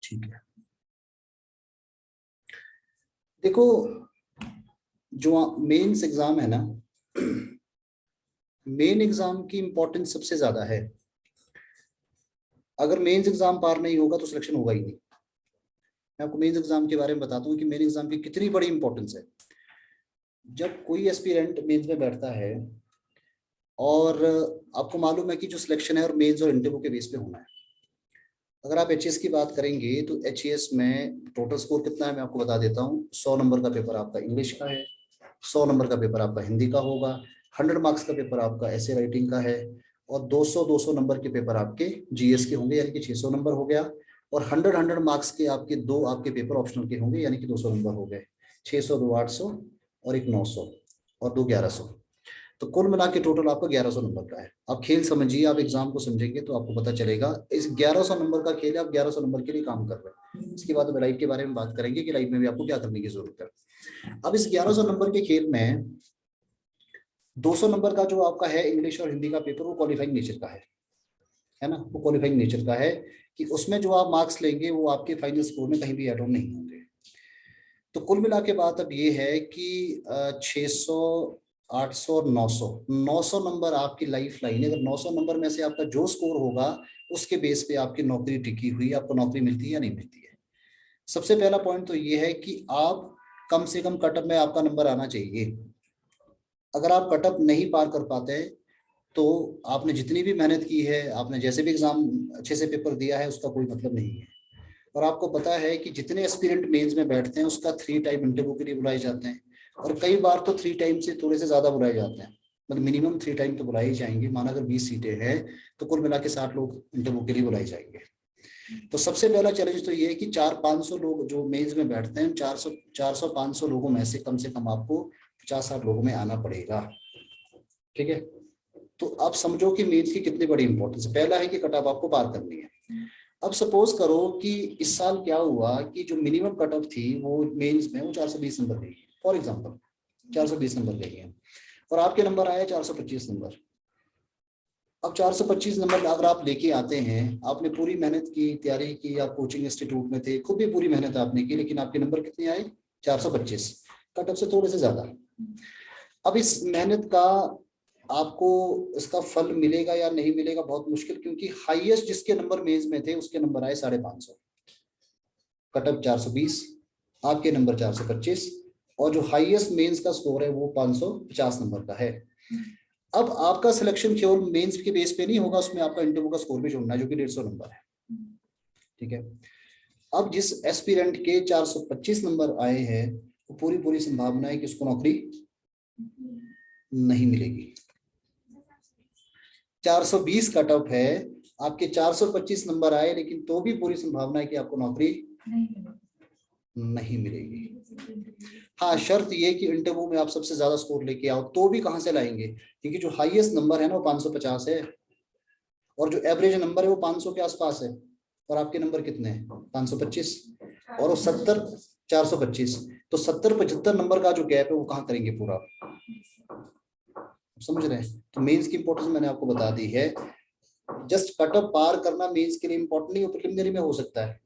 ठीक है, देखो जो मेंस एग्जाम है ना, मेन एग्जाम की इंपॉर्टेंस सबसे ज्यादा है। अगर मेंस एग्जाम पार नहीं होगा तो सिलेक्शन होगा ही नहीं। मैं आपको मेंस एग्जाम के बारे में बताता हूँ कि मेन एग्जाम की कितनी बड़ी इंपॉर्टेंस है। जब कोई एस्पिरेंट मेंस में बैठता है और आपको मालूम है कि जो सिलेक्शन है और मेंस और इंटरव्यू के बेस पे होना है। अगर आप एचएस की बात करेंगे तो एचएस में टोटल स्कोर कितना है मैं आपको बता देता हूँ। 100 नंबर का पेपर आपका इंग्लिश का है, 100 नंबर का पेपर आपका हिंदी का होगा, 100 मार्क्स का पेपर आपका ऐसे राइटिंग का है, और 200 नंबर के पेपर आपके जीएस के होंगे, यानी कि 600 नंबर हो गया। और 100 मार्क्स के आपके दो आपके पेपर ऑप्शनल के होंगे, यानी कि 200 नंबर हो गए। 600, 2 800 और एक 900 और 2 1100। तो कुल मिला के टोटल आपका 1100 नंबर का है। आप खेल समझिए, आप एग्जाम को समझेंगे तो आपको पता चलेगा इस 1100 नंबर का खेल है। आप 1100 नंबर के लिए काम कर रहे हैं। इसके बाद लाइफ के बारे में बात करेंगे कि लाइफ में भी आपको क्या करने की जरूरत है। अब इस 1100 नंबर के खेल में 200 नंबर का जो आपका है इंग्लिश और हिंदी का पेपर, वो क्वालिफाइंग नेचर का है ना, वो क्वालिफाइंग नेचर का है कि उसमें जो आप मार्क्स लेंगे वो आपके फाइनल स्कोर में कहीं भी एड ऑन नहीं होंगे। तो कुल मिला के बात अब ये है कि 600, 800 और 900, 900 नंबर आपकी लाइफ लाइन है। अगर 900 नंबर में से आपका जो स्कोर होगा उसके बेस पे आपकी नौकरी टिकी हुई, आपको नौकरी मिलती है या नहीं मिलती है। सबसे पहला पॉइंट तो ये है कि आप कम से कम कटअप में आपका नंबर आना चाहिए। अगर आप कटअप नहीं पार कर पाते हैं तो आपने जितनी भी मेहनत की है, आपने जैसे भी एग्जाम अच्छे से पेपर दिया है, उसका कोई मतलब नहीं है। और आपको पता है कि जितने एस्पिरेंट मेंस में बैठते हैं उसका 3 टाइम इंटरव्यू के लिए बुलाए जाते हैं, और कई बार तो 3 टाइम से थोड़े से ज्यादा बुलाए जाते हैं। मतलब मिनिमम 3 टाइम तो बुलाए ही जाएंगे। माना अगर 20 सीटें हैं तो कुल मिला के 60 लोग इंटरव्यू के लिए बुलाए जाएंगे। तो सबसे पहला चैलेंज तो ये है कि 400-500 लोग जो मेंस में बैठते हैं, 400-500 लोगों में से कम आपको 50-60 लोगों में आना पड़ेगा। ठीक है, तो आप समझो कि मेंस की कितनी बड़ी इंपॉर्टेंस है। पहला है कि कट ऑफ आपको पार करनी है। अब सपोज करो कि इस साल क्या हुआ कि जो मिनिमम कट ऑफ थी वो मेंस में वो 420 नंबर गई है, फॉर एग्जांपल 420 नंबर गई है, और आपके नंबर आए 425 नंबर। अब 425 नंबर अगर आप लेके आते हैं, आपने पूरी मेहनत की, तैयारी की, आप कोचिंग इंस्टीट्यूट में थे, खुद भी पूरी मेहनत आपने की, लेकिन आपके नंबर कितने आए? 425, कट ऑफ से थोड़े से ज्यादा। अब इस मेहनत का आपको इसका फल मिलेगा या नहीं मिलेगा बहुत मुश्किल, क्योंकि हाईएस्ट जिसके नंबर मेंस में थे उसके नंबर आए 550, कटअप 420, आपके नंबर 425, और जो हाईएस्ट मेंस का स्कोर है वो 550 नंबर का है। अब आपका सिलेक्शन केवल मेंस के बेस पे नहीं होगा, उसमें आपका इंटरव्यू का स्कोर भी जोड़ना है जो कि 150 नंबर है। ठीक है, अब जिस एस्पिरेंट के 425 नंबर आए हैं वो पूरी पूरी संभावना है कि उसको नौकरी नहीं मिलेगी। 420 कट ऑफ है, आपके 425 नंबर आए, लेकिन तो भी पूरी संभावना है कि आपको नौकरी नहीं मिलेगी। हाँ, शर्त ये कि इंटरव्यू में आप सबसे ज्यादा स्कोर लेके आओ। तो भी कहां से लाएंगे, क्योंकि जो हाईएस्ट नंबर है ना वो 550 है, और जो एवरेज नंबर है वो 500 के आसपास है, और आपके नंबर कितने हैं? 525, और वो 70, 425, तो 70-75 नंबर का जो गैप है वो कहाँ करेंगे पूरा? समझ रहे हैं? तो मेंस की इंपॉर्टेंस मैंने आपको बता दी है। जस्ट कट ऑफ पार करना मेंस के लिए इंपॉर्टेंट नहीं, प्रिलिमिनरी में हो सकता है।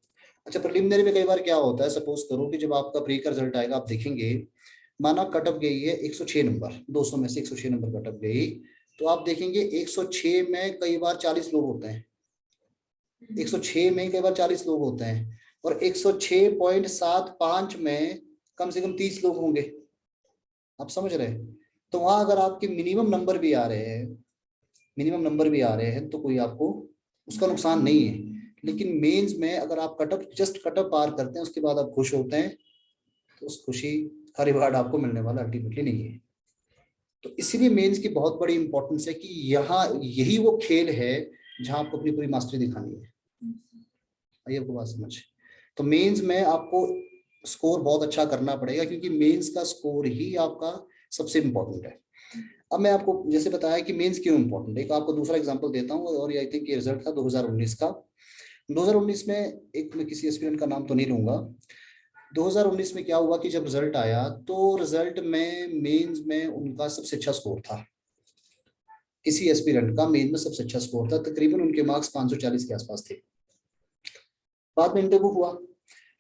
अच्छा, प्रिलिमिनरी में कई बार क्या होता है, सपोज करो कि जब आपका प्री का रिजल्ट आएगा, आप देखेंगे माना कट ऑफ गई है 106 नंबर, 200 में से 106 नंबर कट ऑफ गई, तो आप देखेंगे 106 में कई बार 40 लोग होते हैं, 106 में कई बार 40 लोग होते हैं, और 106.75 में कम से कम 30 लोग होंगे। आप समझ रहे हैं? तो वहां अगर आपके मिनिमम नंबर भी आ रहे हैं, मिनिमम नंबर भी आ रहे हैं, तो कोई आपको उसका नुकसान नहीं है। लेकिन मेंस में अगर आप कटअप जस्ट कटअप पार करते हैं उसके बाद आप खुश होते हैं, तो उस खुशी का रिवार्ड आपको मिलने वाला अल्टीमेटली नहीं है। तो इसीलिए मेंस की बहुत बड़ी इंपॉर्टेंस है कि यहाँ यही वो खेल है जहां आपको अपनी पूरी मास्टरी दिखानी है। आइए आपको बात समझ। तो मेंस में आपको स्कोर बहुत अच्छा करना पड़ेगा, क्योंकि मेंस का स्कोर ही आपका सबसे इम्पोर्टेंट है। अब मैं आपको जैसे बताया कि मेंस क्यों इम्पोर्टेंट है, एक आपको दूसरा एग्जांपल देता हूँ, और आई थिंक ये रिजल्ट था 2019 का। 2019 में, एक मैं किसी एस्पिरेंट का नाम तो नहीं लूंगा, 2019 में क्या हुआ कि जब रिजल्ट आया तो रिजल्ट में मेंस में उनका सबसे अच्छा स्कोर था। किसी एस्पिरेंट का मेंस में सबसे अच्छा स्कोर था, तकरीबन उनके मार्क्स 540 के आसपास थे। बाद में इंटरव्यू हुआ।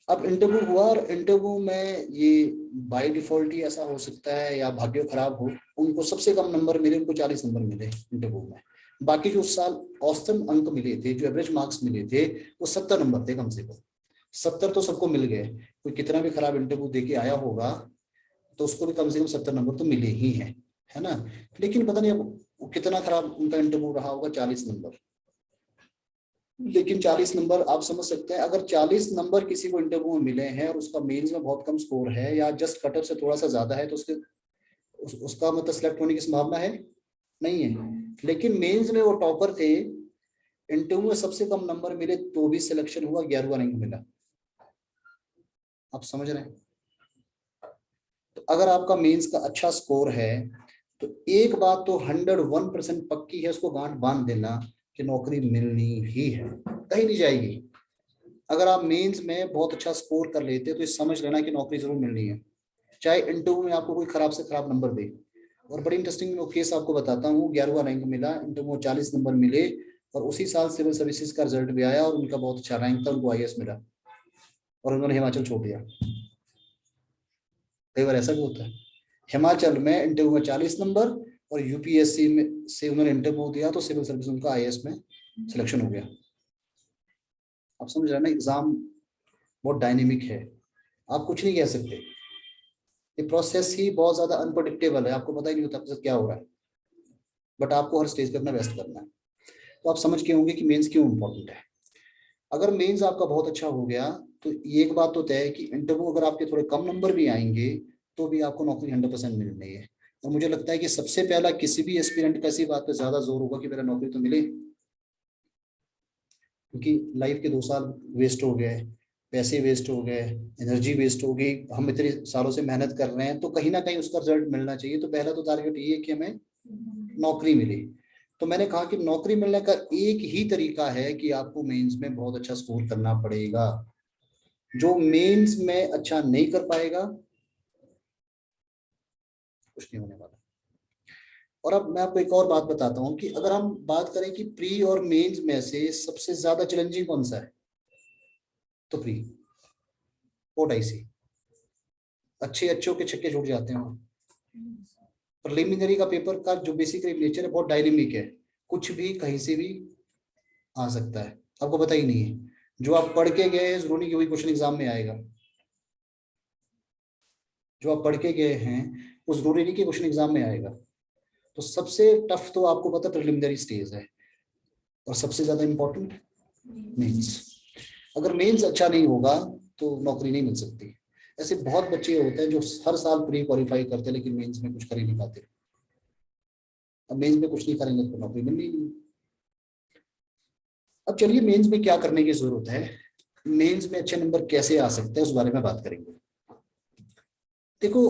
अब इंटरव्यू हुआ और इंटरव्यू में ये बाय डिफॉल्ट ही ऐसा हो सकता है या भाग्य खराब हो, उनको सबसे कम नंबर मिले, उनको 40 नंबर मिले इंटरव्यू में। बाकी जो उस साल औसतन अंक मिले थे, जो एवरेज मार्क्स मिले थे, वो 70 नंबर थे कम से कम। 70 तो सबको मिल गए। कोई कितना भी खराब इंटरव्यू दे के आया होगा तो उसको भी कम से कम 70 नंबर तो मिले ही हैं, है ना। लेकिन पता नहीं अब कितना खराब उनका इंटरव्यू रहा होगा, 40 नंबर। लेकिन 40 नंबर आप समझ सकते हैं, अगर 40 नंबर किसी को इंटरव्यू में मिले हैं और उसका मेंस में बहुत कम स्कोर है या जस्ट कट ऑफ से थोड़ा सा ज्यादा है, तो उसका मतलब सिलेक्ट होने की संभावना है नहीं है। लेकिन मेंस में वो टॉपर थे, इंटरव्यू में सबसे कम नंबर मिले तो भी सिलेक्शन हुआ, 11वां रैंक मिला। आप समझ रहे हैं। तो अगर आपका मेंस का अच्छा स्कोर है तो एक बात तो 101% पक्की है, उसको गांठ बांध देना कि नौकरी मिलनी ही है, कहीं नहीं जाएगी। अगर आप मेंस में बहुत अच्छा स्कोर कर लेते तो ये समझ लेना कि नौकरी जरूर मिलनी है, चाहे इंटरव्यू में आपको कोई खराब से खराब नंबर दे। और बड़ी इंटरेस्टिंग केस आपको बताता हूँ, 11वां रैंक मिला, इंटरव्यू में 40 नंबर मिले और उसी साल सिविल सर्विसेज का रिजल्ट भी आया और उनका बहुत अच्छा रैंक था, उनको IAS मिला और उन्होंने हिमाचल छोड़ दिया। कई बार ऐसा भी होता है। हिमाचल में इंटरव्यू में 40 नंबर और UPSC में से उन्होंने इंटरव्यू दिया तो सिविल सर्विस उनका IAS में सिलेक्शन हो गया। आप समझ रहे हैं ना, एग्जाम बहुत डायनेमिक है, आप कुछ नहीं कह सकते। ये प्रोसेस ही बहुत ज्यादा अनप्रडिक्टेबल है, आपको पता ही नहीं होता आपके साथ क्या हो रहा है, बट आपको हर स्टेज पे अपना बेस्ट करना है। तो आप समझ के होंगे कि मेंस क्यों इंपॉर्टेंट है। अगर मेंस आपका बहुत अच्छा हो गया तो ये एक बात तो तय है कि इंटरव्यू अगर आपके थोड़े कम नंबर भी आएंगे तो भी आपको नौकरी 100% मिलनी है। और मुझे लगता है कि सबसे पहला किसी भी एस्पिरेंट का इसी बात पे ज्यादा जोर होगा कि मेरा नौकरी तो मिले, क्योंकि लाइफ के 2 साल वेस्ट हो गए, पैसे वेस्ट हो गए, एनर्जी वेस्ट हो गई, हम इतने सालों से मेहनत कर रहे हैं तो कहीं ना कहीं उसका रिजल्ट मिलना चाहिए। तो पहला तो टारगेट ये है कि हमें नौकरी मिले। तो मैंने कहा कि नौकरी मिलने का एक ही तरीका है कि आपको मेंस में बहुत अच्छा स्कोर करना पड़ेगा। जो मेंस में अच्छा नहीं कर पाएगा कुछ नहीं होने वाला। और अब मैं आपको एक और बात बताता हूं कि अगर हम बात करें कि प्री और मेंस में से सबसे ज्यादा चैलेंजिंग कौन सा है, तो प्री। और IC अच्छे अच्छों के छक्के छूट जाते हैं। प्रिलिमिनरी का पेपर का जो बेसिक नेचर है बहुत डायनेमिक है, कुछ भी कहीं से भी आ सकता है, आपको पता ही नहीं है। जो आप पढ़ के गए हैं जरूरी कि वही क्वेश्चन एग्जाम में आएगा, जो आप पढ़ के गए हैं वो जरूरी नहीं कि क्वेश्चन एग्जाम में आएगा। तो सबसे टफ तो आपको पता प्रिलिमिनरी स्टेज है और सबसे ज्यादा इंपॉर्टेंट मेंस। अगर मेंस अच्छा नहीं होगा तो नौकरी नहीं मिल सकती। ऐसे बहुत बच्चे होते हैं जो हर साल प्री क्वालिफाई करते हैं लेकिन मेंस में कुछ कर ही नहीं पाते। अब मेंस में कुछ नहीं करेंगे तो नौकरी मिलनी नहीं। अब चलिए मेंस में क्या करने की जरूरत है, मेंस में अच्छे नंबर कैसे आ सकते हैं उस बारे में बात करेंगे। देखो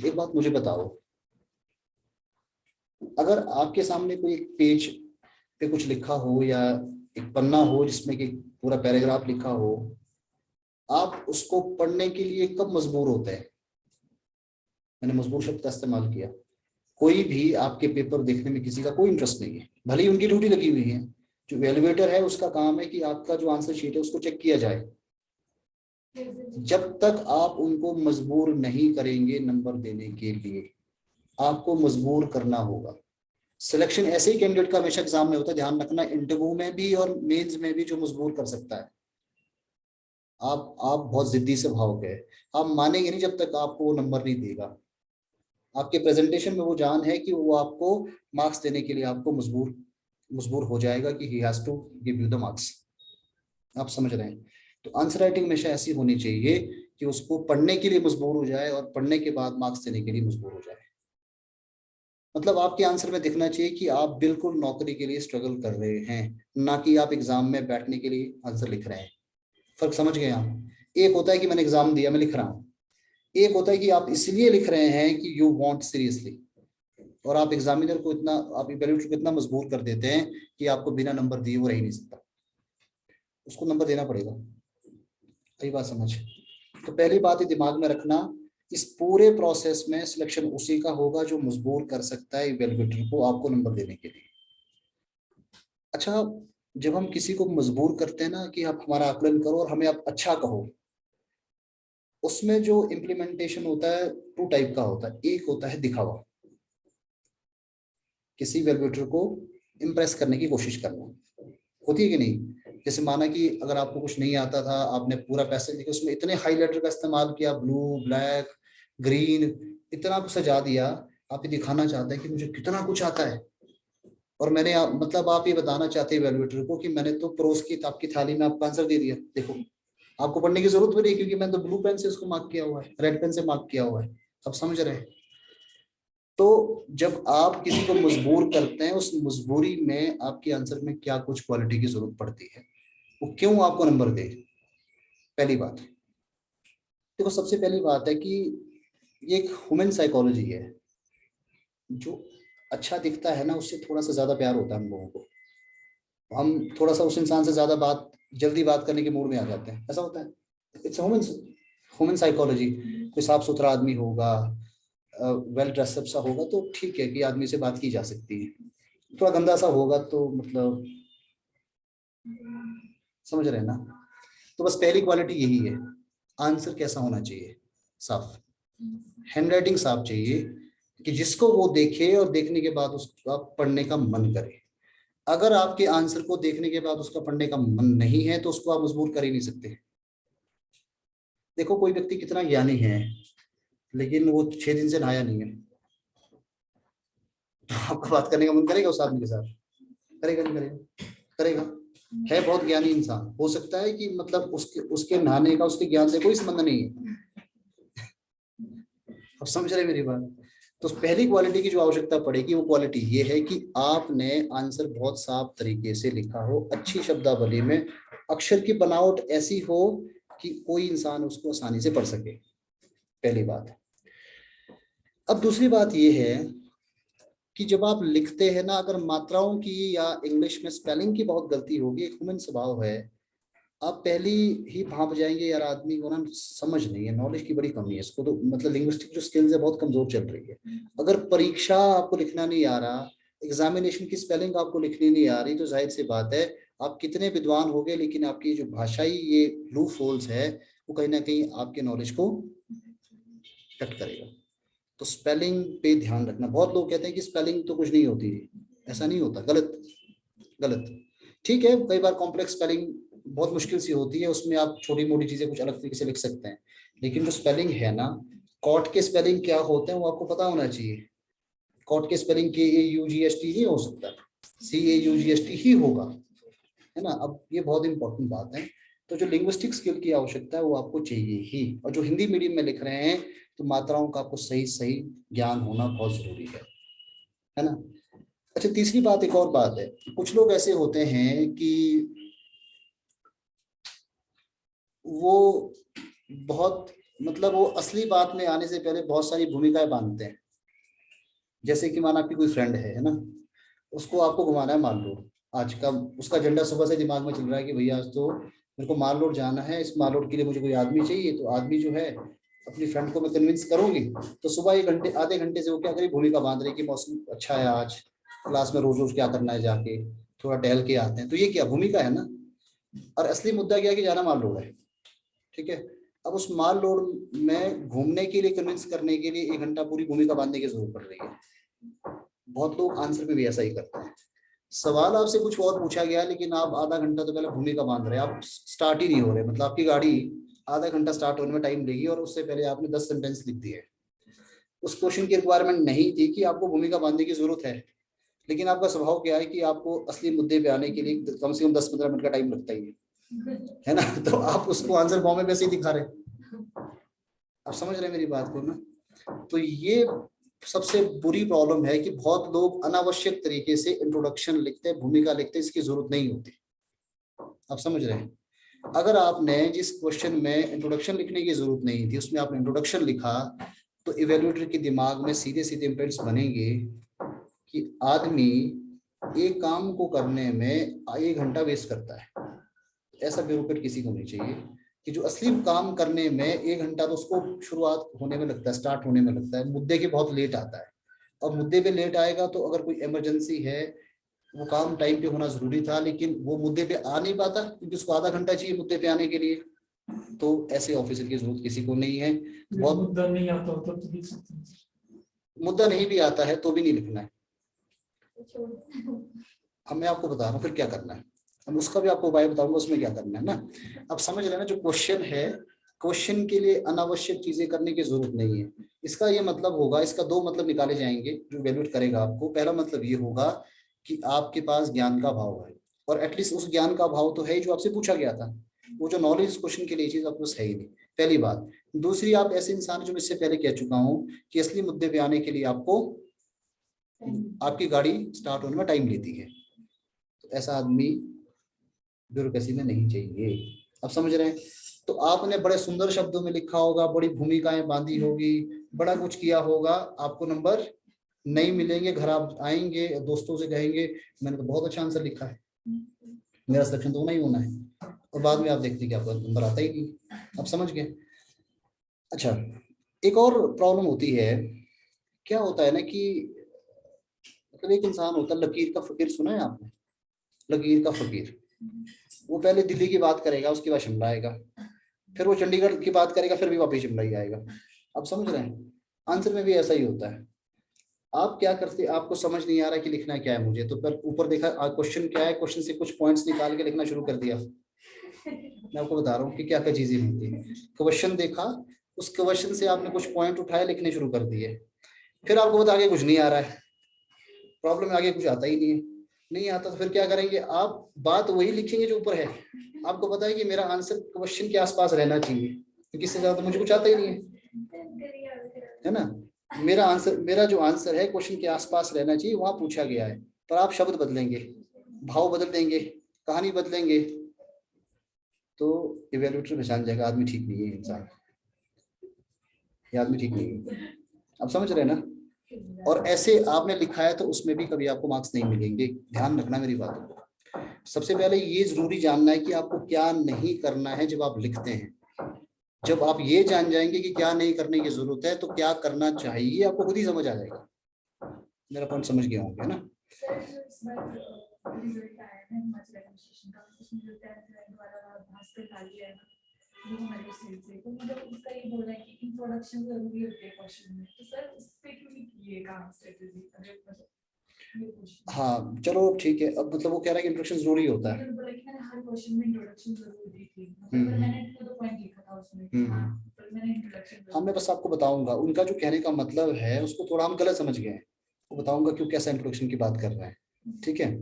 एक बात मुझे बताओ, अगर आपके सामने कोई एक पेज पे कुछ लिखा हो या एक पन्ना हो जिसमें कि पूरा पैराग्राफ लिखा हो, आप उसको पढ़ने के लिए कब मजबूर होते हैं। मैंने मजबूर शब्द का इस्तेमाल किया। कोई भी आपके पेपर देखने में किसी का कोई इंटरेस्ट नहीं है, भले ही उनकी ड्यूटी लगी हुई है। जो वैल्यूएटर है उसका काम है कि आपका जो आंसर शीट है उसको चेक किया जाए। जब तक आप उनको मजबूर नहीं करेंगे नंबर देने के लिए, आपको मजबूर करना होगा। सिलेक्शन ऐसे ही कैंडिडेट का हमेशा एग्जाम में होता है, ध्यान रखना, इंटरव्यू में भी और मेंस में भी जो मजबूर कर सकता है। आप बहुत जिद्दी से भागोगे, आप मानेंगे नहीं जब तक आपको वो नंबर नहीं देगा। आपके प्रेजेंटेशन में वो जान है कि वो आपको मार्क्स देने के लिए आपको मजबूर मजबूर हो जाएगा कि he has to give you the marks. आप समझ रहे हैं। तो आंसर राइटिंग हमेशा ऐसी होनी चाहिए कि उसको पढ़ने के लिए मजबूर हो जाए और पढ़ने के बाद मार्क्स देने के लिए मजबूर हो जाए। मतलब आपके आंसर में दिखना चाहिए कि आप बिल्कुल नौकरी के लिए स्ट्रगल कर रहे हैं, ना कि आप एग्जाम में बैठने के लिए आंसर लिख रहे हैं। फर्क समझ गए आप। एक होता है कि मैंने एग्जाम दिया मैं लिख रहा हूँ, एक होता है कि आप इसलिए लिख रहे हैं कि यू वांट सीरियसली, और आप एग्जामिनर को इतना, आप इवैल्यूएटर को इतना मजबूर कर देते हैं कि आपको बिना नंबर दिए वो रह ही नहीं सकता, उसको नंबर देना पड़ेगा। सही बात समझ। तो पहली बात ही दिमाग में रखना, इस पूरे प्रोसेस में सिलेक्शन उसी का होगा जो मजबूर कर सकता है इवैल्यूएटर को आपको नंबर देने के लिए। अच्छा, जब हम किसी को मजबूर करते हैं ना कि आप हमारा आकलन करो और हमें आप अच्छा कहो, उसमें जो इम्प्लीमेंटेशन होता है टू टाइप का होता है। एक होता है दिखावा, किसी वैल्यूएटर को इम्प्रेस करने की कोशिश करना, होती है कि नहीं। जैसे माना कि अगर आपको कुछ नहीं आता था, आपने पूरा पैसे लेके उसमें इतने हाईलाइटर का इस्तेमाल किया, ब्लू, ब्लैक, ग्रीन, इतना कुछ सजा दिया, आप ये दिखाना चाहते हैं कि मुझे कितना कुछ आता है। और मैंने मतलब आप ये बताना चाहते हैं वैल्यूएटर को कि मैंने तो परोस की आपकी थाली में आपका आंसर दे दिया, देखो आपको पढ़ने की जरूरत भी नहीं, क्योंकि मैंने तो ब्लू पेन से उसको मार्क किया हुआ है, रेड पेन से मार्क किया हुआ है। आप समझ रहे हैं। तो जब आप किसी को मजबूर करते हैं, उस मजबूरी में आपके आंसर में क्या कुछ क्वालिटी की जरूरत पड़ती है, वो क्यों आपको नंबर दे। पहली बात देखो, सबसे पहली बात है कि ये एक ह्यूमन साइकोलॉजी है। जो अच्छा दिखता है ना, उससे थोड़ा सा ज्यादा प्यार होता है हम लोगों को, हम थोड़ा सा उस इंसान से ज्यादा जल्दी बात करने के मूड में आ जाते हैं, ऐसा होता है। It's human human psychology. कोई साफ सुथरा आदमी होगा, वेल ड्रेसअप सा होगा तो ठीक है कि आदमी से बात की जा सकती है। थोड़ा गंदा सा होगा तो मतलब, समझ रहे हैं ना। तो बस पहली क्वालिटी यही है। आंसर कैसा होना चाहिए, साफ, हैंडराइटिंग साफ चाहिए, कि जिसको वो देखे और देखने के बाद उसका पढ़ने का मन करे। अगर आपके आंसर को देखने के बाद उसका पढ़ने का मन नहीं है तो उसको आप मजबूर कर ही नहीं सकते। देखो कोई व्यक्ति कितना ज्ञानी है लेकिन वो 6 दिन से नहाया नहीं है, तो आपका बात करने का मन करेगा उस आदमी के साथ? करेगा नहीं करेगा? करेगा। है बहुत ज्ञानी इंसान, हो सकता है कि मतलब उसके उसके नहाने का उसके ज्ञान से कोई संबंध नहीं है। अब समझ रहे मेरी बात। तो पहली क्वालिटी की जो आवश्यकता पड़ेगी वो क्वालिटी ये है कि आपने आंसर बहुत साफ तरीके से लिखा हो, अच्छी शब्दावली में, अक्षर की बनावट ऐसी हो कि कोई इंसान उसको आसानी से पढ़ सके, पहली बात। अब दूसरी बात ये है कि जब आप लिखते हैं ना, अगर मात्राओं की या इंग्लिश में स्पेलिंग की बहुत गलती होगी, एक ह्यूमन स्वभाव है, आप पहली ही भाप जाएंगे यार आदमी को ना समझ नहीं है, नॉलेज की बड़ी कमी है इसको, तो मतलब लिंग्विस्टिक जो स्किल्स है बहुत कमजोर चल रही है। अगर परीक्षा आपको लिखना नहीं आ रहा, एग्जामिनेशन की स्पेलिंग आपको लिखनी नहीं आ रही, तो जाहिर सी बात है आप कितने विद्वान हो गए, लेकिन आपकी जो भाषाई ये लूप होल्स है वो कहीं ना कहीं आपके नॉलेज को कट करेगा। तो स्पेलिंग पे ध्यान रखना। बहुत लोग कहते हैं कि स्पेलिंग तो कुछ नहीं होती, ऐसा नहीं होता, गलत, गलत। ठीक है, कई बार कॉम्प्लेक्स स्पेलिंग बहुत मुश्किल सी होती है, उसमें आप छोटी मोटी चीजें कुछ अलग तरीके से लिख सकते हैं, लेकिन जो स्पेलिंग है ना, कॉट के स्पेलिंग क्या होते हैं वो आपको पता होना चाहिए। कॉट के स्पेलिंग KAUGST नहीं हो सकता, CAUGST ही होगा, है ना। अब ये बहुत इंपॉर्टेंट बात है। तो जो लिंग्विस्टिक स्किल की आवश्यकता है वो आपको चाहिए ही, और जो हिंदी मीडियम में लिख रहे हैं तो मात्राओं का आपको सही सही ज्ञान होना बहुत जरूरी है ना। अच्छा, तीसरी बात, एक और बात है, कुछ लोग ऐसे होते हैं कि वो बहुत मतलब वो असली बात में आने से पहले बहुत सारी भूमिकाएं बांधते हैं। जैसे कि माना आपकी कोई फ्रेंड है ना, उसको आपको घुमाना है माल रोड, आज का उसका एजेंडा सुबह से दिमाग में चल रहा है कि भैया आज तो मेरे को माल रोड जाना है, इस माल रोड के लिए मुझे कोई आदमी चाहिए। तो आदमी जो है, अपनी फ्रेंड को मैं कन्विंस करूंगी, तो सुबह 1 घंटे आधे घंटे से वो क्या करें, भूमिका बांध रही कि मौसम अच्छा है आज, क्लास में रोज रोज क्या करना है, जाके थोड़ा टहल के आते हैं। तो ये क्या भूमिका है ना। और असली मुद्दा क्या है कि जाना माल रोड है, ठीक है। अब उस माल रोड में घूमने के लिए कन्विंस करने के लिए 1 घंटा पूरी भूमिका बांधने की जरूरत पड़ रही है। बहुत लोग आंसर में भी ऐसा ही करते हैं, सवाल आपसे कुछ और पूछा गया लेकिन आप आधा घंटा तो पहले भूमिका बांध रहे हैं, आप स्टार्ट ही नहीं हो रहे, मतलब आपकी गाड़ी आधा घंटा स्टार्ट होने में टाइम लेगी और उससे पहले आपने 10 सेंटेंस लिख दिए। उस क्वेश्चन की रिक्वायरमेंट नहीं थी कि आपको भूमिका बांधने की जरूरत है, लेकिन आपका स्वभाव क्या है कि आपको असली मुद्दे पे आने के लिए कम से कम 10-15 मिनट का टाइम लगता ही है ना। तो आप उसको आंसर फॉर्म में वैसे ही दिखा रहे, आप समझ रहे हैं मेरी बात को ना। तो ये सबसे बुरी प्रॉब्लम है कि बहुत लोग अनावश्यक तरीके से इंट्रोडक्शन लिखते हैं, भूमिका लिखते हैं, इसकी जरूरत नहीं होती। आप समझ रहे हैं। अगर आपने जिस क्वेश्चन में इंट्रोडक्शन लिखने की जरूरत नहीं थी उसमें आपने इंट्रोडक्शन लिखा, तो इवेल्युएटर के दिमाग में सीधे सीधे इम्प्रिंट्स बनेंगे कि आदमी एक काम को करने में 1 घंटा वेस्ट करता है। ऐसा ब्यूरोक्रेट किसी को नहीं चाहिए कि जो असली काम करने में 1 घंटा तो उसको शुरुआत होने में लगता है, स्टार्ट होने में लगता है, मुद्दे के बहुत लेट आता है। और मुद्दे पे लेट आएगा तो अगर कोई इमरजेंसी है, वो काम टाइम पे होना जरूरी था, लेकिन वो मुद्दे पे आ नहीं पाता क्योंकि उसको आधा घंटा चाहिए मुद्दे पे आने के लिए। तो ऐसे ऑफिसर की जरूरत किसी को नहीं है। बहुत मुद्दा नहीं आता होता तो लिख सकते हैं। मुद्दा नहीं भी आता है तो भी नहीं लिखना है। अब मैं आपको बता रहा हूँ फिर क्या करना है, अब उसका भी आपको उपाय बताऊंगा उसमें क्या करना है ना। अब समझ रहे ना, जो क्वेश्चन है, क्वेश्चन के लिए अनावश्यक चीजें करने की जरूरत नहीं है। इसका ये मतलब होगा, इसका दो मतलब निकाले जाएंगे जो वैल्यूट करेगा आपको। पहला मतलब ये होगा कि आपके पास ज्ञान का भाव है, और एटलीस्ट उस ज्ञान का भाव तो है ही जो आपसे पूछा गया था। वो जो नॉलेज इस क्वेश्चन के लिए चीज आपके पास है ही नहीं, पहली बात। दूसरी, आप ऐसे इंसान जो मैं इससे पहले कह चुका हूँ कि असली मुद्दे पे आने के लिए आपको आपकी गाड़ी स्टार्ट होने में टाइम लेती है। तो ऐसा आदमी ब्यूरोक्रेसी में नहीं चाहिए। अब समझ रहे हैं? तो आपने बड़े सुंदर शब्दों में लिखा होगा, बड़ी भूमिकाएं बांधी होगी, बड़ा कुछ किया होगा, आपको नंबर नहीं मिलेंगे। घर आप आएंगे, दोस्तों से कहेंगे मैंने तो बहुत अच्छा आंसर लिखा है, मेरा सिलेक्शन तो होना ही होना है, और बाद में आप देखते हैं कि आपका नंबर आता ही नहीं। अब समझ गए? अच्छा, एक और प्रॉब्लम होती है। क्या होता है ना कि मतलब एक इंसान होता है, लकीर का फकीर, सुना है आपने? लकीर का फकीर। वो पहले दिल्ली की बात करेगा, उसके बाद शिमला आएगा, फिर वो चंडीगढ़ की बात करेगा, फिर भी वापस शिमला ही आएगा। अब समझ रहे हैं? आंसर में भी ऐसा ही होता है। आप क्या करते, आपको समझ नहीं आ रहा कि लिखना क्या है मुझे, तो फिर ऊपर देखा क्वेश्चन क्या है, क्वेश्चन से कुछ पॉइंट्स निकाल के लिखना शुरू कर दिया। मैं आपको बता रहा हूँ कि क्या क्या चीजें होती है। क्वेश्चन देखा, उस क्वेश्चन से आपने कुछ पॉइंट उठाए, लिखने शुरू कर दिए, फिर आपको बता आगे कुछ नहीं आ रहा है, प्रॉब्लम में आगे कुछ आता ही नहीं है। नहीं आता तो फिर क्या करेंगे आप? बात वही लिखेंगे जो ऊपर है। आपको पता है कि मेरा आंसर क्वेश्चन के आसपास रहना चाहिए, क्योंकि इससे ज्यादा मुझे कुछ आता ही नहीं है ना। मेरा जो आंसर है क्वेश्चन के आसपास रहना चाहिए, वहां पूछा गया है। पर आप शब्द बदलेंगे, भाव बदल देंगे, कहानी बदलेंगे, तो इवेल्युएटर पहचान जाएगा आदमी ठीक नहीं है, इंसान, ये आदमी ठीक नहीं है। आप समझ रहे हैं ना? और ऐसे आपने लिखा है तो उसमें भी कभी आपको मार्क्स नहीं मिलेंगे, ध्यान रखना मेरी बात को। सबसे पहले ये जरूरी जानना है कि आपको क्या नहीं करना है जब आप लिखते हैं। जब आप ये जान जाएंगे कि क्या नहीं करने की जरूरत है, तो क्या करना चाहिए आपको खुद ही समझ आ जाएगा। मेरा पॉइंट समझ गया होंगे ना? वो हमारे साइड से तो मतलब उसका ये बोल रहा है कि इंट्रोडक्शन जरूरी होती है क्वेश्चन में, तो सर इस पे क्यों नहीं किए काम स्ट्रेटजी? अगर मतलब हाँ चलो ठीक है। अब मतलब वो कह रहा है कि इंट्रोडक्शन जरूरी होता है। बोला कि मैंने हर क्वेश्चन में इंट्रोडक्शन जरूर दी थी, मतलब मैंने टू द पॉइंट लिखा था उसमें, पर मैंने इंट्रोडक्शन। हाँ मैं बस आपको बताऊंगा, उनका जो कहने का मतलब है उसको थोड़ा हम गलत समझ गए हैं, वो बताऊंगा क्यों, कैसा इंट्रोडक्शन की बात कर रहे हैं, ठीक है।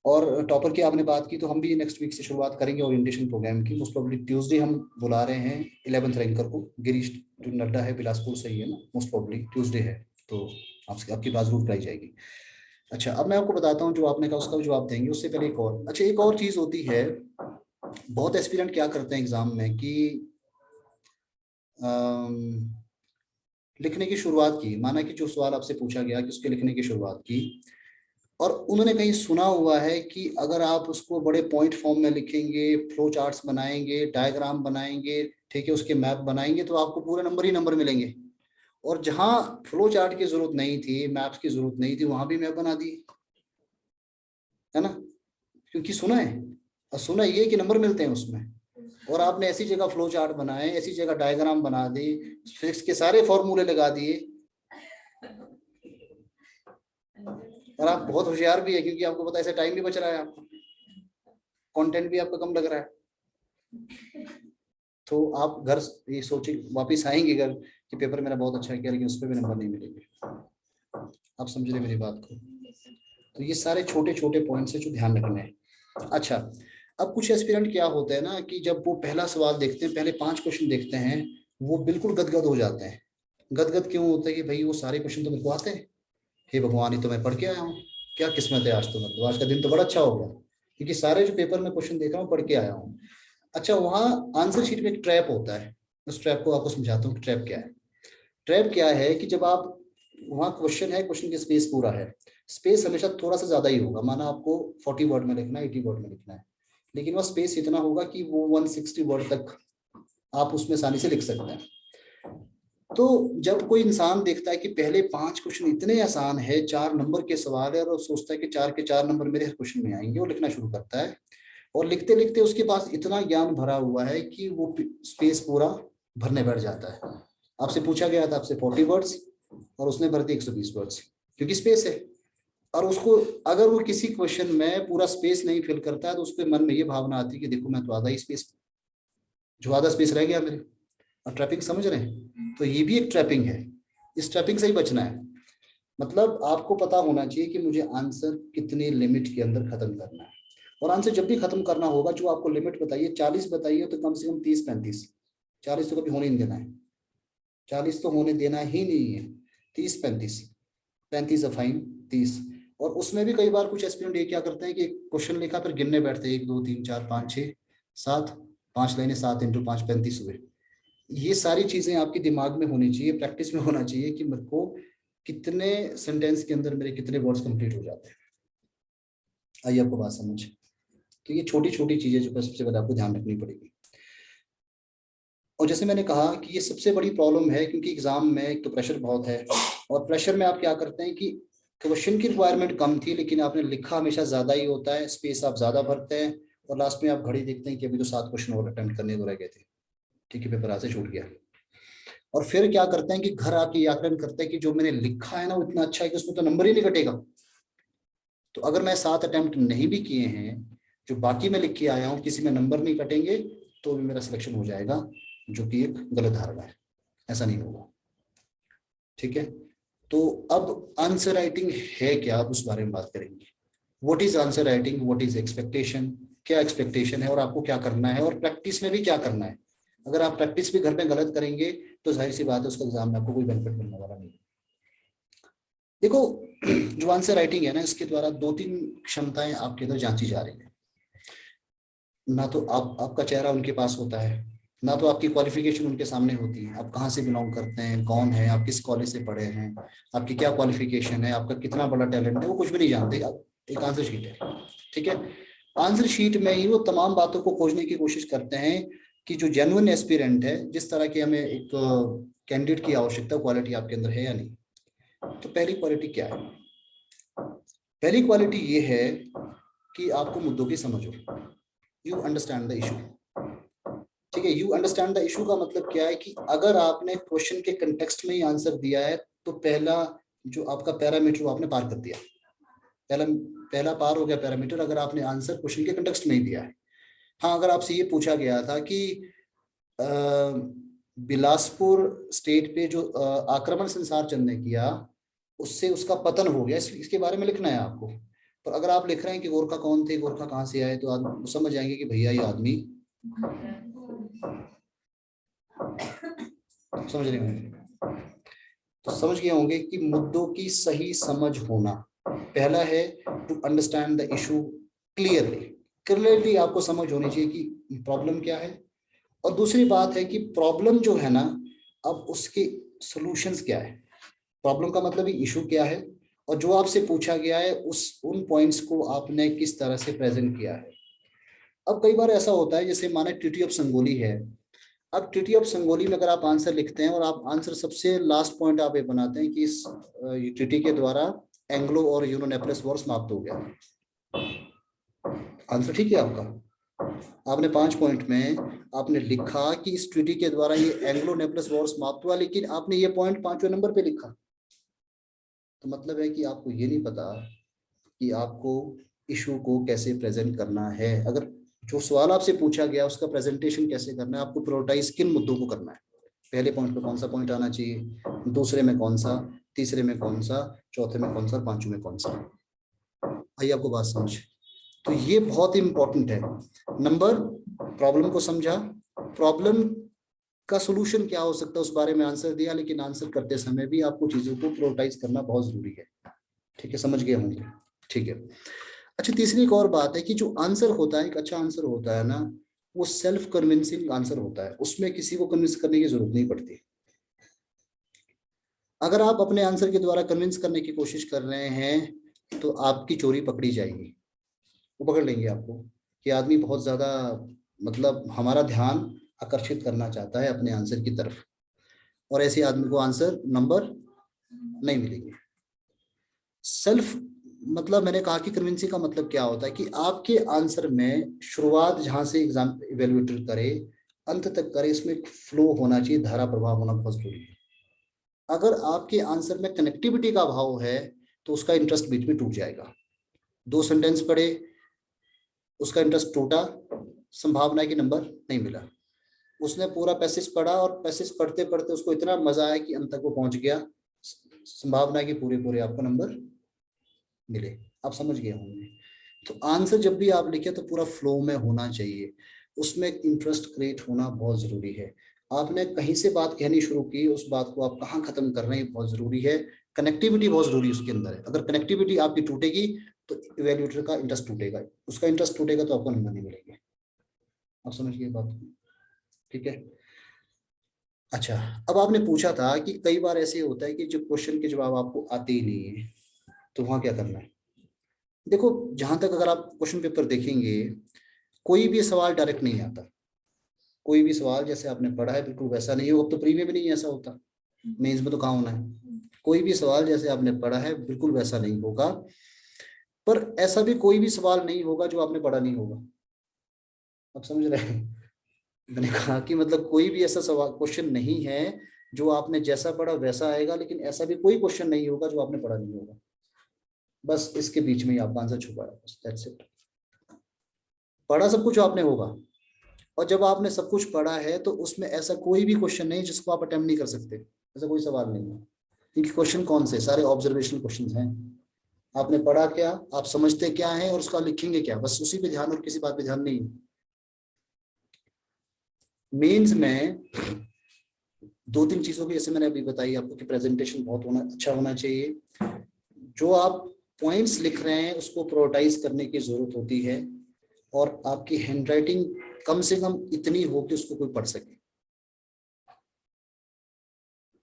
और टॉपर की आपने बात की, तो हम भी नेक्स्ट वीक से शुरुआत करेंगे ओरिएंटेशन प्रोग्राम की। मोस्ट प्रॉब्ली ट्यूसडे हम बुला रहे हैं 11th रैंकर को, गिरीश जो नड्डा है बिलासपुर से ही है ना, मोस्ट प्रॉब्ली ट्यूसडे है, तो आपकी बात जरूर कराई जाएगी। अच्छा, अब मैं आपको बताता हूँ जो आपने कहा उसका भी जवाब देंगे, उससे पहले एक और, अच्छा एक और चीज होती है, बहुत एस्पिरेंट क्या करते हैं एग्जाम में कि लिखने की शुरुआत की, माना कि जो सवाल आपसे पूछा गया कि उसके लिखने की शुरुआत की, और उन्होंने कहीं सुना हुआ है कि अगर आप उसको बड़े पॉइंट फॉर्म में लिखेंगे, फ्लो चार्ट्स बनाएंगे, डायग्राम बनाएंगे, ठीक है, उसके मैप बनाएंगे, तो आपको पूरे नंबर ही नंबर मिलेंगे। और जहां फ्लो चार्ट की जरूरत नहीं थी, मैप्स की जरूरत नहीं थी, वहां भी मैप बना दिए, है ना। क्योंकि सुना है, और सुना ये कि नंबर मिलते हैं उसमें, और आपने ऐसी जगह फ्लो चार्ट बनाए, ऐसी जगह डायग्राम बना दी, फिजिक्स के सारे फॉर्मूले लगा दिए, और आप बहुत होशियार भी है क्योंकि आपको पता है ऐसे टाइम भी बच रहा है, आपका कंटेंट भी आपका कम लग रहा है। तो आप घर ये सोचे वापस आएंगे घर कि पेपर मेरा बहुत अच्छा किया, लेकिन उस पर भी नंबर नहीं मिलेंगे। आप समझ रहे मेरी बात को? तो ये सारे छोटे छोटे पॉइंट्स है जो ध्यान रखने हैं। अच्छा, अब कुछ एस्पिरेंट क्या होता है ना कि जब वो पहला सवाल देखते हैं, पहले 5 क्वेश्चन देखते हैं, वो बिल्कुल गदगद हो जाते हैं। गदगद क्यों होता है कि भाई वो सारे क्वेश्चन तो मेरे को आते हैं, हे भगवान ये तो मैं पढ़ के आया हूँ, क्या किस्मत है आज, तो मतलब आज का दिन तो बड़ा अच्छा हो गया, क्योंकि सारे जो पेपर में क्वेश्चन देख रहा हूँ पढ़ के आया हूँ। अच्छा, वहाँ आंसर शीट में एक ट्रैप होता है, उस ट्रैप को आपको समझाता हूँ कि ट्रैप क्या है। ट्रैप क्या है कि जब आप वहाँ क्वेश्चन है, क्वेश्चन की स्पेस पूरा है, स्पेस हमेशा थोड़ा सा ज्यादा ही होगा, माना आपको 40 वर्ड में लिखना है, 80 वर्ड में लिखना है, लेकिन वह स्पेस इतना होगा कि वो 160 वर्ड तक आप उसमें आसानी से लिख सकते हैं। तो जब कोई इंसान देखता है कि पहले 5 क्वेश्चन इतने आसान है, 4 नंबर के सवाल है, और वो सोचता है कि 4 के 4 नंबर मेरे हर क्वेश्चन में आएंगे, वो लिखना शुरू करता है और लिखते लिखते उसके पास इतना ज्ञान भरा हुआ है कि वो स्पेस पूरा भरने बैठ जाता है। आपसे पूछा गया था आपसे 40 वर्ड्स और उसने भर दिए 120 वर्ड्स, क्योंकि स्पेस है। और उसको अगर वो किसी क्वेश्चन में पूरा स्पेस नहीं फिल करता है तो उसके मन में ये भावना आती है कि देखो मैं तो आधा ही स्पेस, जो आधा स्पेस रह गया मेरे। और ट्रैपिंग समझ रहे हैं? तो ये भी एक ट्रैपिंग है, इस ट्रैपिंग से ही बचना है। मतलब आपको पता होना चाहिए कि मुझे आंसर कितने लिमिट के अंदर खत्म करना है। और आंसर जब भी खत्म करना होगा, जो आपको लिमिट बताइए 40 बताइए, तो कम से कम 30-35, 40 तो कभी होने नहीं देना है, 40 तो होने देना ही नहीं है। 30-35, 35 फाइन 30। और उसमें भी कई बार कुछ एस्पिरेंट ये क्या करते हैं कि क्वेश्चन लिखा फिर गिनने बैठते हैं 1 2 3 4 5 6 7, 5 लाइनें, 7 × 5 35 हुए। ये सारी चीजें आपके दिमाग में होनी चाहिए, प्रैक्टिस में होना चाहिए कि मेरे को कितने सेंटेंस के अंदर मेरे कितने वर्ड्स कंप्लीट हो जाते हैं। आइए आपको बात समझ। तो ये छोटी छोटी चीजें जो सबसे पहले आपको ध्यान रखनी पड़ेगी। और जैसे मैंने कहा कि ये सबसे बड़ी प्रॉब्लम है, क्योंकि एग्जाम में एक तो प्रेशर बहुत है, और प्रेशर में आप क्या करते हैं कि क्वेश्चन की रिक्वायरमेंट कम थी लेकिन आपने लिखा हमेशा ज्यादा ही होता है, स्पेस आप ज्यादा भरते हैं, और लास्ट में आप घड़ी देखते हैं कि अभी तो 7 क्वेश्चन और अटेम्प्ट करने को रह गए थे, ठीक है, पेपर आज से छूट गया। और फिर क्या करते हैं कि घर आके आकलन करते हैं कि जो मैंने लिखा है ना वो इतना अच्छा है कि उसमें तो नंबर ही नहीं कटेगा। तो अगर मैं 7 अटेम्प्ट नहीं भी किए हैं, जो बाकी मैं लिख के आया हूँ, किसी में नंबर नहीं कटेंगे, तो भी मेरा सिलेक्शन हो जाएगा, जो कि एक गलत धारणा है, ऐसा नहीं होगा। ठीक है, तो अब आंसर राइटिंग है क्या, अब उस बारे में बात करेंगे। What is answer writing, what is expectation, क्या एक्सपेक्टेशन है और आपको क्या करना है, और प्रैक्टिस में भी क्या करना है। अगर आप प्रैक्टिस भी घर में गलत करेंगे तो जाहिर सी बात है उसका एग्जाम में आपको कोई बेनिफिट मिलने वाला नहीं। देखो, जो आंसर राइटिंग है ना, इसके द्वारा 2-3 क्षमताएं आपके अंदर जांची जा रही है। ना तो आपका चेहरा उनके पास होता है, ना तो आपकी क्वालिफिकेशन उनके सामने होती है, आप कहाँ से बिलोंग करते हैं, कौन है आप, किस कॉलेज से पढ़े हैं, आपकी क्या क्वालिफिकेशन है, आपका कितना बड़ा टैलेंट है, वो कुछ भी नहीं जानते। एक आंसर शीट है, ठीक है। आंसर शीट में ही वो तमाम बातों को खोजने की कोशिश करते हैं कि जो जेन्युइन एस्पिरेंट है, जिस तरह की हमें एक कैंडिडेट की आवश्यकता, क्वालिटी आपके अंदर है या नहीं। तो पहली क्वालिटी क्या है? पहली क्वालिटी ये है कि आपको मुद्दों की समझ हो, यू अंडरस्टैंड द इशू। ठीक है, यू अंडरस्टैंड द इशू का मतलब क्या है कि अगर आपने क्वेश्चन के कंटेक्स्ट में ही आंसर दिया है तो पहला जो आपका पैरामीटर वो आपने पार कर दिया। पहला पार हो गया पैरामीटर, अगर आपने आंसर क्वेश्चन के कंटेक्स्ट में ही दिया है। हाँ, अगर आपसे ये पूछा गया था कि बिलासपुर स्टेट पे जो आक्रमण संसार चंद ने किया, उससे उसका पतन हो गया, इसके बारे में लिखना है आपको। पर अगर आप लिख रहे हैं कि गोरखा कौन थे, गोरखा कहाँ से आए, तो आप समझ जाएंगे कि भैया ये आदमी समझ रहे होंगे। तो समझ गए होंगे कि मुद्दों की सही समझ होना पहला है, to understand the issue clearly. Clearly आपको समझ होनी चाहिए कि प्रॉब्लम क्या है। और दूसरी बात है कि प्रॉब्लम जो है ना, अब उसके सॉल्यूशंस क्या है। प्रॉब्लम का मतलब ही इशू क्या है, और जो आपसे पूछा गया है उन पॉइंट्स को आपने किस तरह से प्रेजेंट किया है। अब कई बार ऐसा होता है, जैसे माने ट्रीटी ऑफ संगोली है। अब ट्रीटी ऑफ संगोली में अगर आप आंसर लिखते हैं और आप आंसर सबसे लास्ट पॉइंट आप ये बनाते हैं कि इस ट्रीटी के द्वारा एंग्लो और यूनो नेपलस वॉर समाप्त हो गया, आंसर ठीक है आपका। आपने 5 पॉइंट में आपने लिखा कि इस ट्रीटी के द्वारा ये एंग्लो नेपलस वॉर समाप्त हुआ, लेकिन आपने ये पॉइंट 5वें नंबर पे लिखा, तो मतलब है कि आपको ये नहीं पता कि आपको इशू को कैसे प्रेजेंट करना है। अगर जो सवाल आपसे पूछा गया उसका प्रेजेंटेशन कैसे करना है, आपको प्रायोरिटाइज किन मुद्दों को करना है, पहले पॉइंट पे कौन सा पॉइंट आना चाहिए, दूसरे में कौन सा, तीसरे में कौन सा, चौथे में कौन सा, पांचवें में कौन सा। आइए आपको बात समझ। तो ये बहुत ही इंपॉर्टेंट है। नंबर, प्रॉब्लम को समझा, प्रॉब्लम का सोल्यूशन क्या हो सकता है उस बारे में आंसर दिया, लेकिन आंसर करते समय भी आपको चीजों को प्रायोरिटाइज करना बहुत जरूरी है। ठीक है, समझ गए होंगे। ठीक है, अच्छा, तीसरी एक और बात है कि जो आंसर होता है, एक अच्छा आंसर होता है ना, वो सेल्फ कन्विंसिंग आंसर होता है, उसमें किसी को कन्विंस करने की जरूरत नहीं पड़ती। अगर आप अपने आंसर के द्वारा कन्विंस करने की कोशिश कर रहे हैं तो आपकी चोरी पकड़ी जाएगी। वो पकड़ लेंगे आपको कि आदमी बहुत ज्यादा, मतलब हमारा ध्यान आकर्षित करना चाहता है अपने आंसर की तरफ। और ऐसे आदमी को आंसर नंबर नहीं मिलेंगे। सेल्फ मतलब मैंने कहा कि कन्विंसिंग का मतलब क्या होता है कि आपके आंसर में शुरुआत जहां से एग्जाम इवेल्युएटर करे अंत तक करे, इसमें एक फ्लो होना चाहिए, धारा प्रवाह होना बहुत जरूरी है। अगर आपके आंसर में कनेक्टिविटी का अभाव है तो उसका इंटरेस्ट बीच में टूट जाएगा। 2 सेंटेंस पढ़े, उसका इंटरेस्ट टूटा, संभावना है कि नंबर नहीं मिला। उसने पूरा पैसेज पढ़ा और पैसेज पढ़ते पढ़ते उसको इतना मजा आया कि अंत तक वो पहुंच गया, संभावना है कि पूरे पूरे आपको नंबर मिले। आप समझ गए होंगे। तो आंसर जब भी आप लिखे तो पूरा फ्लो में होना चाहिए, उसमें इंटरेस्ट क्रिएट होना बहुत जरूरी है। आपने कहीं से बात कहनी शुरू की, उस बात को आप कहाँ खत्म कर रहे हैं बहुत जरूरी है। कनेक्टिविटी बहुत जरूरी है उसके अंदर है। अगर कनेक्टिविटी आपकी टूटेगी तो इवेल्युएटर का इंटरेस्ट टूटेगा, उसका इंटरेस्ट टूटेगा तो आपको नंबर नहीं मिलेंगे। आप समझ गए बात? ठीक है। अच्छा, अब आपने पूछा था कि कई बार ऐसे होता है कि जो क्वेश्चन के जवाब आपको आते ही नहीं है, तो वहां क्या करना है? देखो, जहां तक अगर आप क्वेश्चन पेपर देखेंगे, कोई भी सवाल डायरेक्ट नहीं आता। कोई भी सवाल जैसे आपने पढ़ा है बिल्कुल वैसा नहीं हो। अब तो प्री में भी नहीं ऐसा होता, मेंस में तो कहाँ होना है। कोई भी सवाल जैसे आपने पढ़ा है बिल्कुल वैसा नहीं होगा, पर ऐसा भी कोई भी सवाल नहीं होगा जो आपने पढ़ा नहीं होगा। आप समझ रहे हैं? मैंने कहा कि मतलब कोई भी ऐसा सवाल क्वेश्चन नहीं है जो आपने जैसा पढ़ा वैसा आएगा, लेकिन ऐसा भी कोई क्वेश्चन नहीं होगा जो आपने पढ़ा नहीं होगा। बस इसके बीच में ही आपका आंसर छुपा है, बस दैट्स इट। पढ़ा सब कुछ आपने होगा, और जब आपने सब कुछ पढ़ा है तो उसमें ऐसा कोई भी क्वेश्चन नहीं जिसको आप अटेम्प्ट नहीं कर सकते, ऐसा कोई सवाल नहीं है। क्योंकि क्वेश्चन कौन से सारे ऑब्जर्वेशनल क्वेश्चन हैं। आपने पढ़ा क्या, आप समझते क्या है और उसका लिखेंगे क्या, बस उसी पे ध्यान और किसी बात पे ध्यान नहीं। मेंस में 2-3 चीजों की जैसे मैंने अभी बताई आपको कि प्रेजेंटेशन बहुत अच्छा होना चाहिए। जो आप पॉइंट्स लिख रहे हैं उसको प्रायोरिटाइज करने की जरूरत होती है, और आपकी हैंडराइटिंग कम से कम इतनी हो कि उसको कोई पढ़ सके।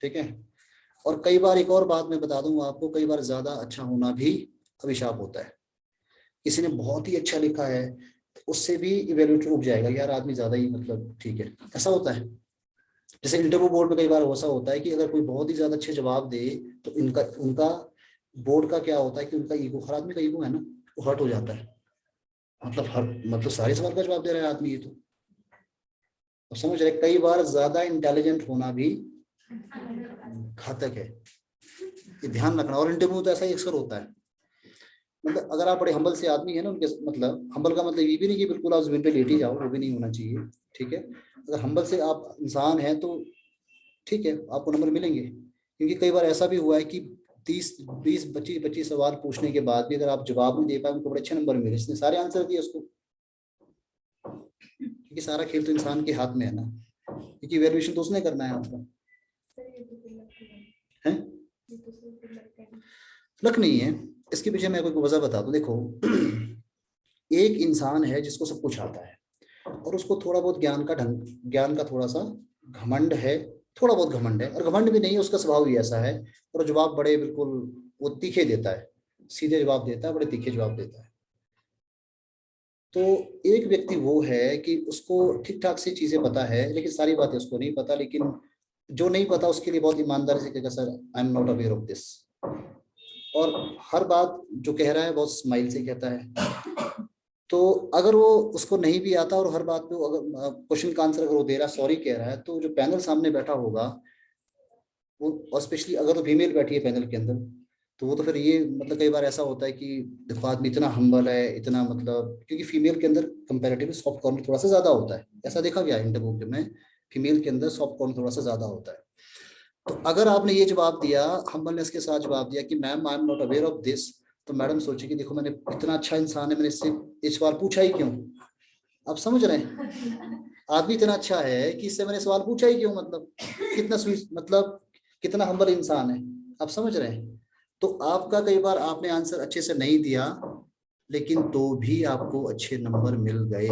ठीक है। और कई बार एक और बात मैं बता दूं आपको, कई बार ज्यादा अच्छा होना भी अभिशाप होता है। किसी ने बहुत ही अच्छा लिखा है, उससे भी इवेल्युएटर उग जाएगा, यार आदमी ज्यादा ही मतलब ठीक है, ऐसा होता है। जैसे इंटरव्यू बोर्ड में कई बार ऐसा होता है कि अगर कोई बहुत ही ज्यादा अच्छे जवाब दे तो इनका उनका बोर्ड का क्या होता है कि उनका ईगो, हर आदमी का ईगो है ना, वो हर्ट हो जाता है। मतलब सारे सवाल का जवाब दे रहा है आदमी, ये तो समझ रहे। कई बार ज्यादा इंटेलिजेंट होना भी घातक है, ये ध्यान रखना। और इंटरव्यू तो ऐसा ही अक्सर होता है। मतलब अगर आप बड़े हम्बल से आदमी है ना, उनके मतलब हम्बल का मतलब ये भी नहीं कि बिल्कुल आप जमीन पे लेट ही जाओ, वो भी नहीं होना चाहिए। ठीक है। अगर हम्बल से आप इंसान हैं तो ठीक है, आपको नंबर मिलेंगे। क्योंकि कई बार ऐसा भी हुआ है कि 30, 20, 25 सवाल पूछने के बाद भी अगर आप जवाब नहीं दे पाए, उनको बड़े अच्छे नंबर मिले, इसने सारे आंसर दिए उसको। क्योंकि सारा खेल तो इंसान के हाथ में है ना, क्योंकि वैल्यूएशन तो उसने करना है आपका। है लक नहीं है इसके पीछे। मैं कोई वजह बता दूं, देखो एक इंसान है जिसको सब कुछ आता है और उसको थोड़ा बहुत ज्ञान का थोड़ा सा घमंड है, थोड़ा बहुत घमंड है, और घमंड भी नहीं है, उसका स्वभाव भी ऐसा है। और जवाब बड़े बिल्कुल वो तीखे देता है, सीधे जवाब देता है, बड़े तीखे जवाब देता है। तो एक व्यक्ति वो है कि उसको ठीक ठाक सी चीजें पता है लेकिन सारी बातें उसको नहीं पता, लेकिन जो नहीं पता उसके लिए बहुत ईमानदारी से कहेगा sir I am not aware of this, और हर बात जो कह रहा है बहुत स्माइल से कहता है। तो अगर वो उसको नहीं भी आता और हर बात पे अगर क्वेश्चन का आंसर अगर वो दे रहा सॉरी कह रहा है, तो जो पैनल सामने बैठा होगा वो, और स्पेशली अगर तो फीमेल बैठी है पैनल के अंदर, तो वो तो फिर ये मतलब कई बार ऐसा होता है कि देखो आदमी इतना हम्बल है, इतना मतलब, क्योंकि फीमेल के अंदर कंपैरेटिवली सॉफ्ट कॉर्नर थोड़ा सा ज्यादा होता है, ऐसा देखा गया इंटरव्यू में, फीमेल के अंदर सॉफ्ट कॉर्नर थोड़ा सा ज्यादा होता है। तो अगर आपने ये जवाब दिया, हम्बलनेस के साथ जवाब दिया कि ma'am I am not aware of this, तो मैडम सोचेगी देखो मैंने इतना अच्छा इंसान है, मैंने इससे ये सवाल पूछा ही क्यों। आप समझ रहे हैं, आदमी इतना अच्छा है कि इससे मैंने सवाल पूछा ही क्यों, मतलब कितना स्वीट, मतलब कितना हम्बल इंसान है। आप समझ रहे हैं। तो आपका कई बार आपने आंसर अच्छे से नहीं दिया लेकिन तो भी आपको अच्छे नंबर मिल गए।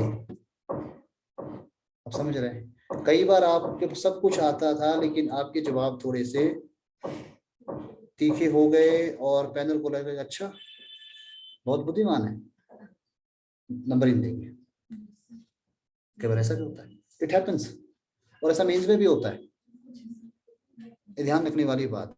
आप समझ रहे हैं। कई बार आपके सब कुछ आता था लेकिन आपके जवाब थोड़े से तीखे हो गए और पैनल को लगा अच्छा बहुत बुद्धिमान है, नंबर ही देंगे। कई बार ऐसा भी होता है, इट हैपेंस, और ऐसा मेंस में भी होता है। ये ध्यान रखने वाली बात